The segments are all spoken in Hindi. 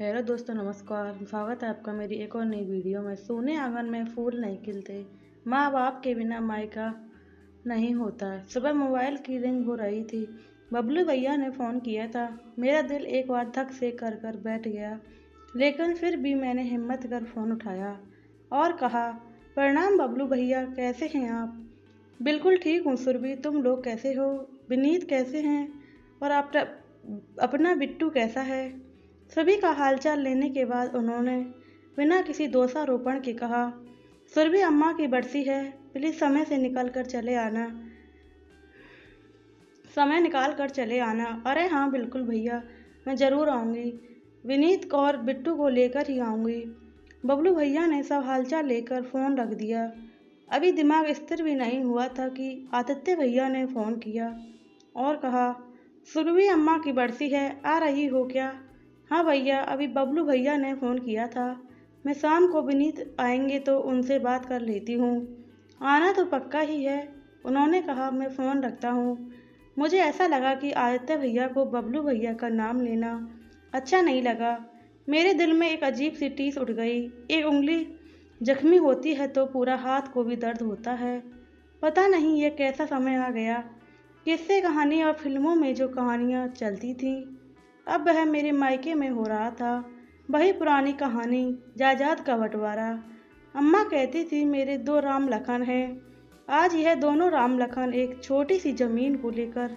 हेलो दोस्तों, नमस्कार। स्वागत है आपका मेरी एक और नई वीडियो में। सोने आंगन में फूल नहीं खिलते, माँ बाप के बिना मायका नहीं होता। सुबह मोबाइल की रिंग हो रही थी। बबलू भैया ने फ़ोन किया था। मेरा दिल एक बार धक से कर बैठ गया, लेकिन फिर भी मैंने हिम्मत कर फ़ोन उठाया और कहा, प्रणाम बबलू भैया, कैसे हैं आप? बिल्कुल ठीक हूँ सुरभि, तुम लोग कैसे हो? विनीत कैसे हैं? और आप अपना बिट्टू कैसा है? सभी का हालचाल लेने के बाद उन्होंने बिना किसी दोषारोपण के कहा, सुरभि अम्मा की बरसी है, प्लीज समय निकाल कर चले आना। अरे हाँ बिल्कुल भैया, मैं ज़रूर आऊँगी। विनीत और बिट्टू को लेकर ही आऊँगी। बबलू भैया ने सब हालचाल लेकर फ़ोन रख दिया। अभी दिमाग स्थिर भी नहीं हुआ था कि आदित्य भैया ने फ़ोन किया और कहा, सुरभि अम्मा की बरसी है, आ रही हो क्या? हाँ भैया, अभी बबलू भैया ने फ़ोन किया था। मैं शाम को विनीत आएंगे तो उनसे बात कर लेती हूँ। आना तो पक्का ही है, उन्होंने कहा। मैं फ़ोन रखता हूँ। मुझे ऐसा लगा कि आदित्य भैया को बबलू भैया का नाम लेना अच्छा नहीं लगा। मेरे दिल में एक अजीब सी टीस उठ गई। एक उंगली जख्मी होती है तो पूरा हाथ को भी दर्द होता है। पता नहीं ये कैसा समय आ गया। किस्से कहानी और फिल्मों में जो कहानियाँ चलती थीं, अब वह मेरे मायके में हो रहा था। वही पुरानी कहानी, जायदाद का बंटवारा। अम्मा कहती थी मेरे दो राम लखन हैं। आज यह दोनों राम लखन एक छोटी सी जमीन को लेकर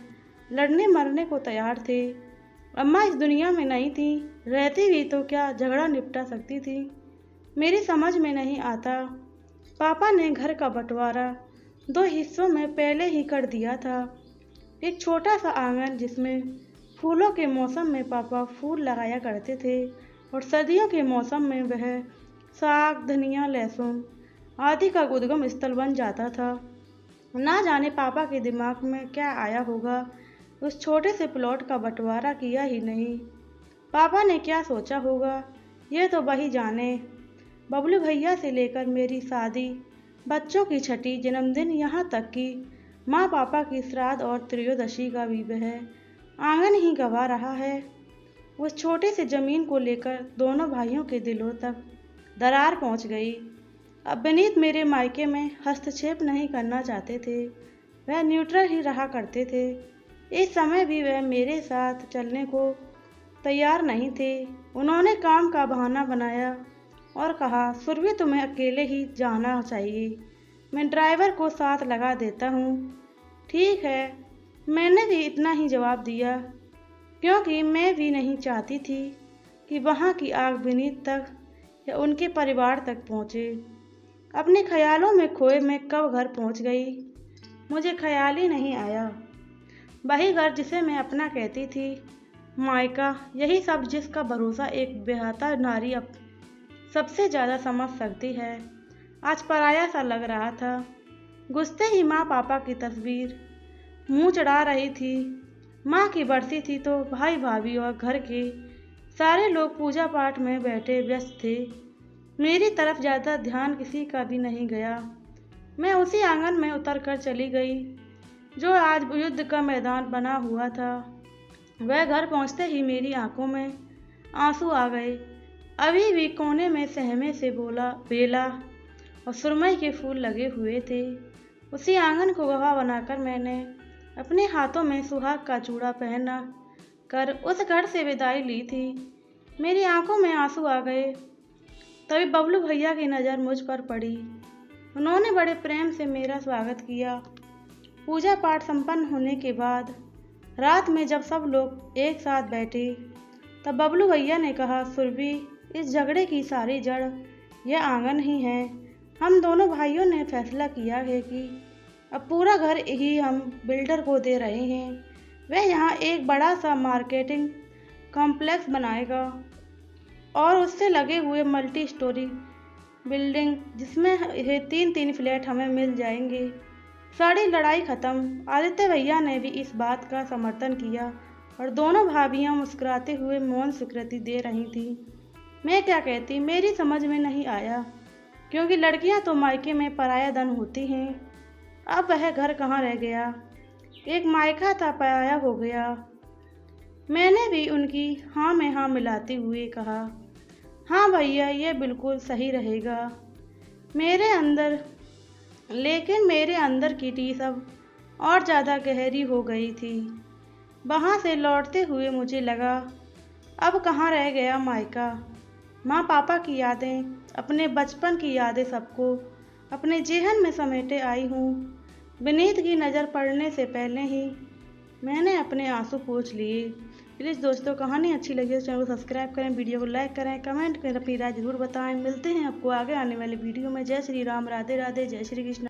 लड़ने मरने को तैयार थे। अम्मा इस दुनिया में नहीं थी, रहती भी तो क्या झगड़ा निपटा सकती थी। मेरी समझ में नहीं आता। पापा ने घर का बंटवारा दो हिस्सों में पहले ही कर दिया था। एक छोटा सा आंगन जिसमें फूलों के मौसम में पापा फूल लगाया करते थे और सर्दियों के मौसम में वह साग, धनिया, लहसुन आदि का उद्गम स्थल बन जाता था। ना जाने पापा के दिमाग में क्या आया होगा, उस छोटे से प्लॉट का बंटवारा किया ही नहीं। पापा ने क्या सोचा होगा, यह तो वही जाने। बबलू भैया से लेकर मेरी शादी, बच्चों की छठी जन्मदिन, यहाँ तक कि माँ पापा की श्राद्ध और त्रयोदशी का भी वह आंगन ही गवा रहा है। उस छोटे से जमीन को लेकर दोनों भाइयों के दिलों तक दरार पहुंच गई। अब विनीत मेरे मायके में हस्तक्षेप नहीं करना चाहते थे, वह न्यूट्रल ही रहा करते थे। इस समय भी वह मेरे साथ चलने को तैयार नहीं थे। उन्होंने काम का बहाना बनाया और कहा, सुरभि तुम्हें अकेले ही जाना चाहिए, मैं ड्राइवर को साथ लगा देता हूँ। ठीक है, मैंने भी इतना ही जवाब दिया, क्योंकि मैं भी नहीं चाहती थी कि वहाँ की आग विनीत तक या उनके परिवार तक पहुँचे। अपने ख्यालों में खोए मैं कब घर पहुँच गई, मुझे ख्याल ही नहीं आया। वही घर जिसे मैं अपना कहती थी, मायका, यही सब जिसका भरोसा एक बेहता नारी अब सबसे ज़्यादा समझ सकती है, आज पराया सा लग रहा था। घुसते ही माँ पापा की तस्वीर मुंह चढ़ा रही थी। माँ की बरसी थी तो भाई भाभी और घर के सारे लोग पूजा पाठ में बैठे व्यस्त थे। मेरी तरफ ज़्यादा ध्यान किसी का भी नहीं गया। मैं उसी आंगन में उतर कर चली गई जो आज युद्ध का मैदान बना हुआ था। वह घर पहुँचते ही मेरी आंखों में आंसू आ गए। अभी भी कोने में सहमे से बोला बेला और सुरमई के फूल लगे हुए थे। उसी आंगन को गवाह बनाकर मैंने अपने हाथों में सुहाग का चूड़ा पहना कर उस घर से विदाई ली थी। मेरी आंखों में आंसू आ गए। तभी बबलू भैया की नज़र मुझ पर पड़ी। उन्होंने बड़े प्रेम से मेरा स्वागत किया। पूजा पाठ संपन्न होने के बाद रात में जब सब लोग एक साथ बैठे, तब बबलू भैया ने कहा, सुरभि, इस झगड़े की सारी जड़ यह आंगन ही है। हम दोनों भाइयों ने फैसला किया है कि अब पूरा घर ही हम बिल्डर को दे रहे हैं। वह यहाँ एक बड़ा सा मार्केटिंग कॉम्प्लेक्स बनाएगा और उससे लगे हुए मल्टी स्टोरी बिल्डिंग, जिसमें तीन तीन फ्लैट हमें मिल जाएंगे। सारी लड़ाई खत्म। आदित्य भैया ने भी इस बात का समर्थन किया और दोनों भाभियाँ मुस्कुराते हुए मौन स्वीकृति दे रही थी। मैं क्या कहती, मेरी समझ में नहीं आया, क्योंकि लड़कियां तो मायके में पराया धन होती हैं। अब वह घर कहाँ रह गया। एक मायका था पराया हो गया। मैंने भी उनकी हाँ में हाँ मिलाते हुए कहा, हाँ भैया, ये बिल्कुल सही रहेगा। मेरे अंदर लेकिन मेरे अंदर की टीस अब और ज़्यादा गहरी हो गई थी। वहाँ से लौटते हुए मुझे लगा, अब कहाँ रह गया मायका। माँ पापा की यादें, अपने बचपन की यादें सबको अपने जेहन में समेटे आई हूँ। विनीत की नज़र पड़ने से पहले ही मैंने अपने आंसू पोंछ लिए। प्लीज़ दोस्तों, कहानी अच्छी लगी तो चैनल को सब्सक्राइब करें, वीडियो को लाइक करें, कमेंट करें, अपनी राय ज़रूर बताएं। मिलते हैं आपको आगे आने वाले वीडियो में। जय श्री राम, राधे राधे, जय श्री कृष्ण।